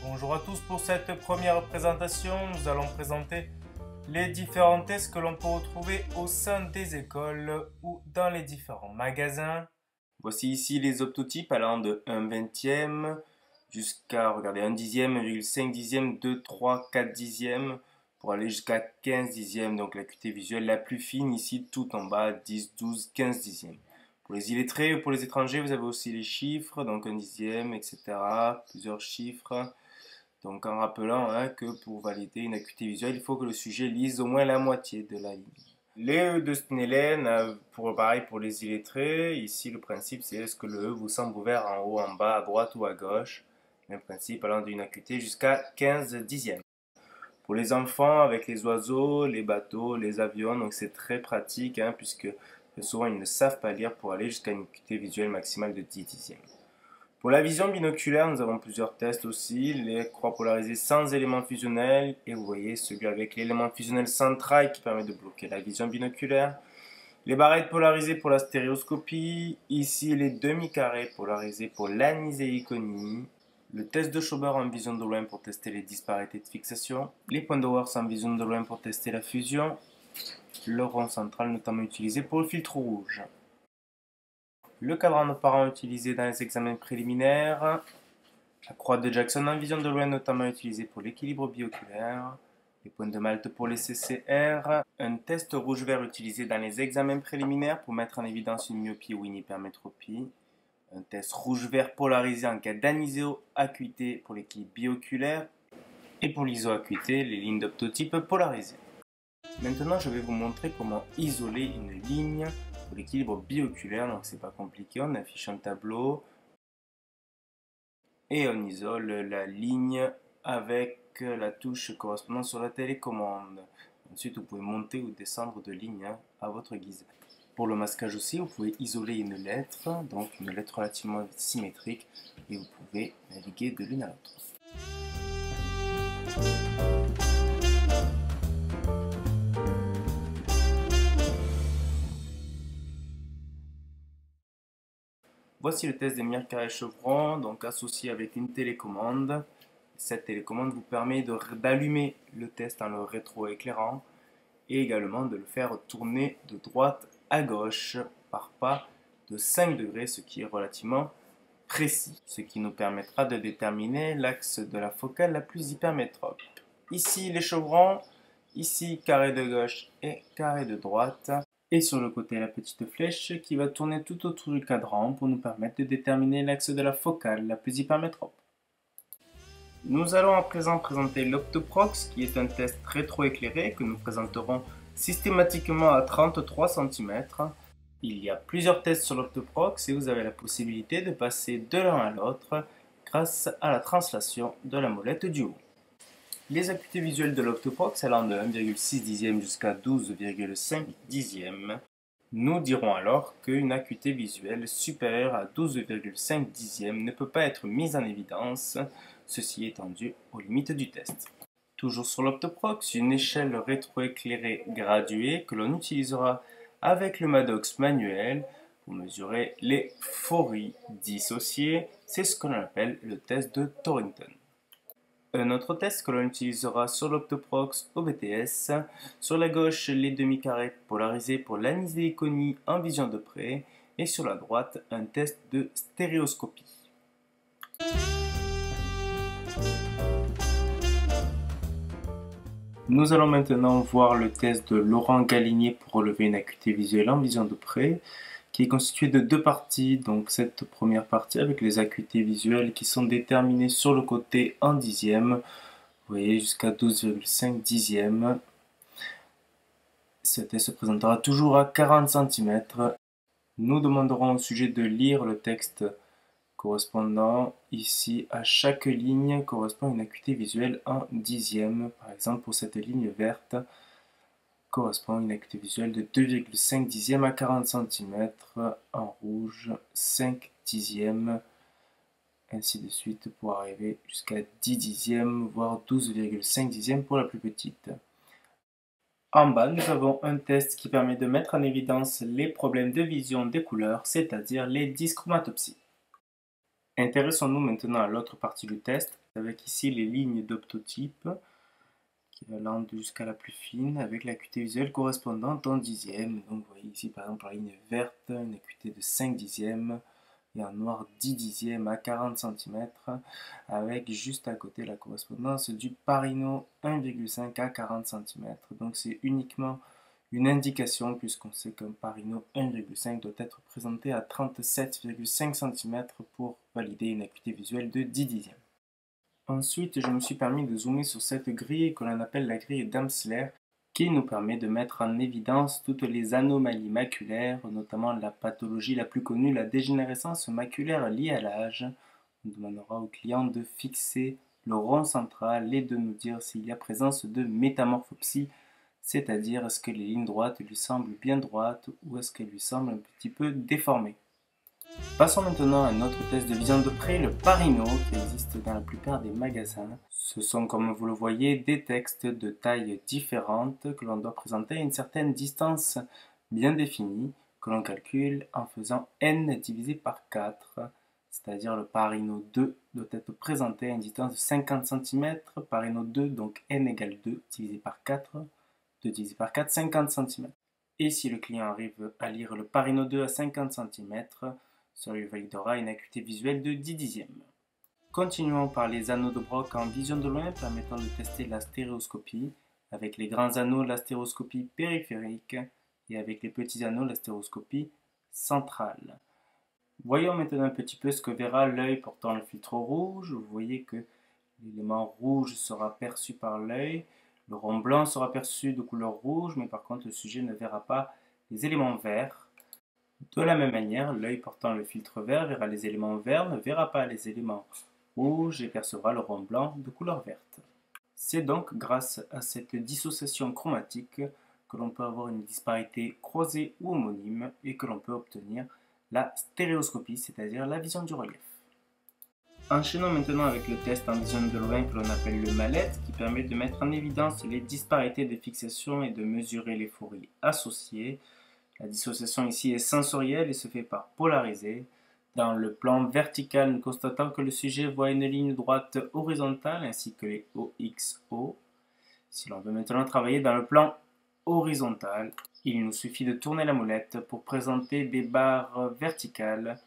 Bonjour à tous, pour cette première présentation, nous allons présenter les différents tests que l'on peut retrouver au sein des écoles ou dans les différents magasins. Voici ici les optotypes allant de 1/20 jusqu'à, regardez, 1 dixième, 1,5 dixième, 2, 3, 4 dixièmes, pour aller jusqu'à 15 dixièmes, donc l'acuité visuelle la plus fine ici, tout en bas, 10, 12, 15 dixièmes. Pour les illettrés ou pour les étrangers, vous avez aussi les chiffres, donc 1 dixième, etc., plusieurs chiffres. Donc en rappelant que pour valider une acuité visuelle, il faut que le sujet lise au moins la moitié de la ligne. Les E de Snellen, pareil pour les illettrés, ici le principe c'est est-ce que le E vous semble ouvert en haut, en bas, à droite ou à gauche. Même principe allant d'une acuité jusqu'à 15 dixièmes. Pour les enfants, avec les oiseaux, les bateaux, les avions, donc c'est très pratique puisque souvent ils ne savent pas lire pour aller jusqu'à une acuité visuelle maximale de 10 dixièmes. Pour la vision binoculaire, nous avons plusieurs tests aussi, les croix polarisées sans élément fusionnel, et vous voyez celui avec l'élément fusionnel central qui permet de bloquer la vision binoculaire. Les barrettes polarisées pour la stéréoscopie, ici les demi-carrés polarisés pour l'aniséiconie, le test de Schober en vision de loin pour tester les disparités de fixation, les points de Worth en vision de loin pour tester la fusion, le rond central notamment utilisé pour le filtre rouge. Le cadran de parents utilisé dans les examens préliminaires, la croix de Jackson en vision de loin notamment utilisée pour l'équilibre bioculaire, les points de Malte pour les CCR, un test rouge-vert utilisé dans les examens préliminaires pour mettre en évidence une myopie ou une hypermétropie, un test rouge-vert polarisé en cas d'aniséo-acuité pour l'équilibre bioculaire et pour l'iso-acuité, les lignes d'optotype polarisées. Maintenant, je vais vous montrer comment isoler une ligne pour l'équilibre bioculaire, donc c'est pas compliqué, on affiche un tableau et on isole la ligne avec la touche correspondant sur la télécommande. Ensuite, vous pouvez monter ou descendre de ligne à votre guise. Pour le masquage aussi, vous pouvez isoler une lettre, donc une lettre relativement symétrique, et vous pouvez naviguer de l'une à l'autre. Voici le test des miroirs carrés chevrons, donc associé avec une télécommande. Cette télécommande vous permet d'allumer le test en le rétroéclairant et également de le faire tourner de droite à gauche par pas de 5 degrés, ce qui est relativement précis, ce qui nous permettra de déterminer l'axe de la focale la plus hypermétrope. Ici les chevrons, ici carré de gauche et carré de droite. Et sur le côté, la petite flèche qui va tourner tout autour du cadran pour nous permettre de déterminer l'axe de la focale la plus hypermétrope. Nous allons à présent présenter l'Optoprox, qui est un test rétroéclairé que nous présenterons systématiquement à 33 cm. Il y a plusieurs tests sur l'Optoprox et vous avez la possibilité de passer de l'un à l'autre grâce à la translation de la molette du haut. Les acuités visuelles de l'Optoprox allant de 1,6 dixième jusqu'à 12,5 dixièmes. Nous dirons alors qu'une acuité visuelle supérieure à 12,5 dixièmes ne peut pas être mise en évidence, ceci étant dû aux limites du test. Toujours sur l'Optoprox, une échelle rétroéclairée graduée que l'on utilisera avec le Maddox manuel pour mesurer les phories dissociées, c'est ce que l'on appelle le test de Torrington. Un autre test que l'on utilisera sur l'Optoprox au BTS. Sur la gauche, les demi-carrés polarisés pour l'aniséiconie en vision de près. Et sur la droite, un test de stéréoscopie. Nous allons maintenant voir le test de Laurent Galinier pour relever une acuité visuelle en vision de près, qui est constitué de deux parties. Donc cette première partie avec les acuités visuelles qui sont déterminées sur le côté en dixième, vous voyez jusqu'à 12,5 dixièmes. Ce test se présentera toujours à 40 cm. Nous demanderons au sujet de lire le texte correspondant. Ici, à chaque ligne correspond une acuité visuelle en dixième. Par exemple, pour cette ligne verte, correspond à une acuité visuelle de 2,5 dixièmes à 40 cm, en rouge 5 dixièmes, ainsi de suite pour arriver jusqu'à 10 dixièmes, voire 12,5 dixièmes pour la plus petite. En bas, nous avons un test qui permet de mettre en évidence les problèmes de vision des couleurs, c'est-à-dire les dyschromatopsies. Intéressons-nous maintenant à l'autre partie du test, avec ici les lignes d'optotype qui allant jusqu'à la plus fine avec l'acuité visuelle correspondante en dixièmes. Donc vous voyez ici par exemple la ligne verte, une acuité de 5 dixièmes et en noir 10 dixièmes à 40 cm avec juste à côté la correspondance du Parinot 1,5 à 40 cm. Donc c'est uniquement une indication puisqu'on sait qu'un Parinot 1,5 doit être présenté à 37,5 cm pour valider une acuité visuelle de 10 dixièmes. Ensuite, je me suis permis de zoomer sur cette grille que l'on appelle la grille d'Amsler, qui nous permet de mettre en évidence toutes les anomalies maculaires, notamment la pathologie la plus connue, la dégénérescence maculaire liée à l'âge. On demandera au client de fixer le rond central et de nous dire s'il y a présence de métamorphopsie, c'est-à-dire est-ce que les lignes droites lui semblent bien droites ou est-ce qu'elles lui semblent un petit peu déformées. Passons maintenant à un autre test de vision de près, le Parinot, qui existe dans la plupart des magasins. Ce sont, comme vous le voyez, des textes de tailles différentes que l'on doit présenter à une certaine distance bien définie, que l'on calcule en faisant n divisé par 4, c'est-à-dire le Parinot 2 doit être présenté à une distance de 50 cm, Parinot 2, donc n égale 2 divisé par 4, 2 divisé par 4, 50 cm. Et si le client arrive à lire le Parinot 2 à 50 cm, cela lui validera une acuité visuelle de 10 dixièmes. Continuons par les anneaux de Brock en vision de loin permettant de tester la stéréoscopie. Avec les grands anneaux, la stéréoscopie périphérique et avec les petits anneaux, la stéréoscopie centrale. Voyons maintenant un petit peu ce que verra l'œil portant le filtre rouge. Vous voyez que l'élément rouge sera perçu par l'œil. Le rond blanc sera perçu de couleur rouge, mais par contre le sujet ne verra pas les éléments verts. De la même manière, l'œil portant le filtre vert verra les éléments verts, ne verra pas les éléments rouges et percevra le rond blanc de couleur verte. C'est donc grâce à cette dissociation chromatique que l'on peut avoir une disparité croisée ou homonyme et que l'on peut obtenir la stéréoscopie, c'est-à-dire la vision du relief. Enchaînons maintenant avec le test en vision de loin que l'on appelle le mallette, qui permet de mettre en évidence les disparités de fixation et de mesurer les fourries associées. La dissociation ici est sensorielle et se fait par polariser. Dans le plan vertical, nous constatons que le sujet voit une ligne droite horizontale ainsi que les OXO. Si l'on veut maintenant travailler dans le plan horizontal, il nous suffit de tourner la molette pour présenter des barres verticales,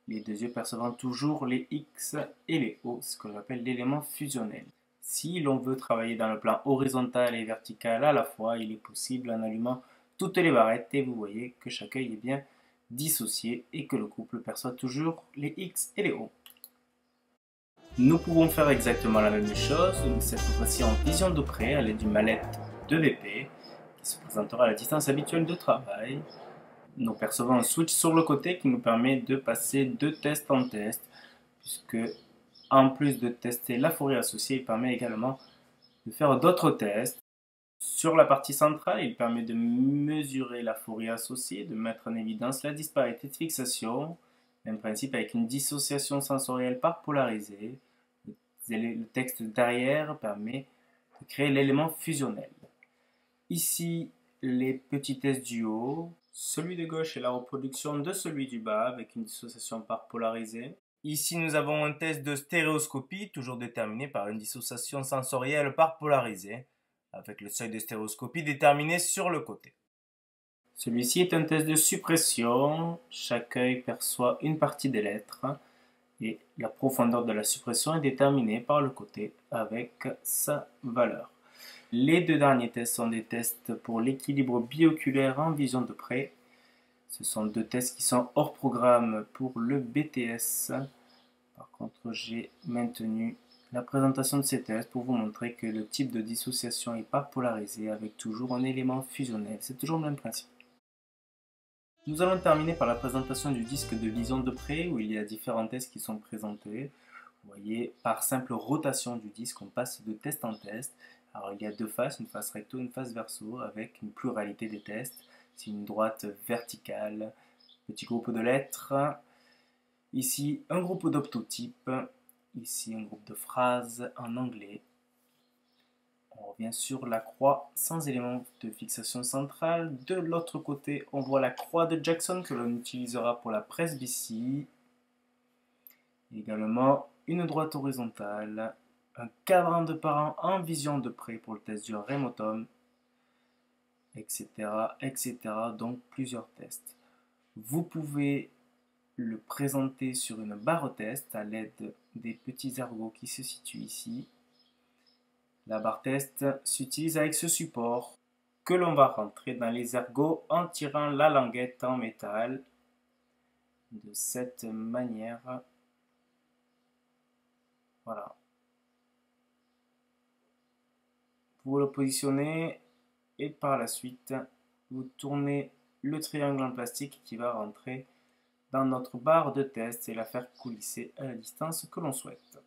les deux yeux percevant toujours les X et les O, ce que j'appelle l'élément fusionnel. Si l'on veut travailler dans le plan horizontal et vertical à la fois, il est possible en allumant toutes les barrettes et vous voyez que chaque œil est bien dissocié et que le couple perçoit toujours les X et les O. Nous pouvons faire exactement la même chose, mais cette fois-ci en vision de près à l'aide du mallette 2VP qui se présentera à la distance habituelle de travail. Nous percevons un switch sur le côté qui nous permet de passer de test en test, puisque en plus de tester la fourrie associée, il permet également de faire d'autres tests. Sur la partie centrale, il permet de mesurer la fourrie associée, de mettre en évidence la disparité de fixation, même principe avec une dissociation sensorielle par polarisée. Le texte derrière permet de créer l'élément fusionnel. Ici, les petits tests du haut. Celui de gauche est la reproduction de celui du bas avec une dissociation par polarisée. Ici, nous avons un test de stéréoscopie, toujours déterminé par une dissociation sensorielle par polarisée, avec le seuil de stéréoscopie déterminé sur le côté. Celui-ci est un test de suppression. Chaque œil perçoit une partie des lettres et la profondeur de la suppression est déterminée par le côté avec sa valeur. Les deux derniers tests sont des tests pour l'équilibre bioculaire en vision de près. Ce sont deux tests qui sont hors programme pour le BTS. Par contre, j'ai maintenu la présentation de ces tests pour vous montrer que le type de dissociation est pas polarisé avec toujours un élément fusionnel. C'est toujours le même principe. Nous allons terminer par la présentation du disque de vision de près où il y a différents tests qui sont présentés. Vous voyez, par simple rotation du disque, on passe de test en test. Alors il y a deux faces, une face recto, une face verso, avec une pluralité des tests. C'est une droite verticale, petit groupe de lettres. Ici, un groupe d'optotypes. Ici, un groupe de phrases en anglais. On revient sur la croix sans élément de fixation centrale. De l'autre côté, on voit la croix de Jackson que l'on utilisera pour la presbytie. Également, une droite horizontale un cadran de parent en vision de près pour le test du Remotum, etc., etc. Donc plusieurs tests. Vous pouvez le présenter sur une barre test à l'aide des petits ergots qui se situent ici. La barre test s'utilise avec ce support que l'on va rentrer dans les ergots en tirant la languette en métal de cette manière. Voilà. Vous le positionnez et par la suite, vous tournez le triangle en plastique qui va rentrer dans notre barre de test et la faire coulisser à la distance que l'on souhaite.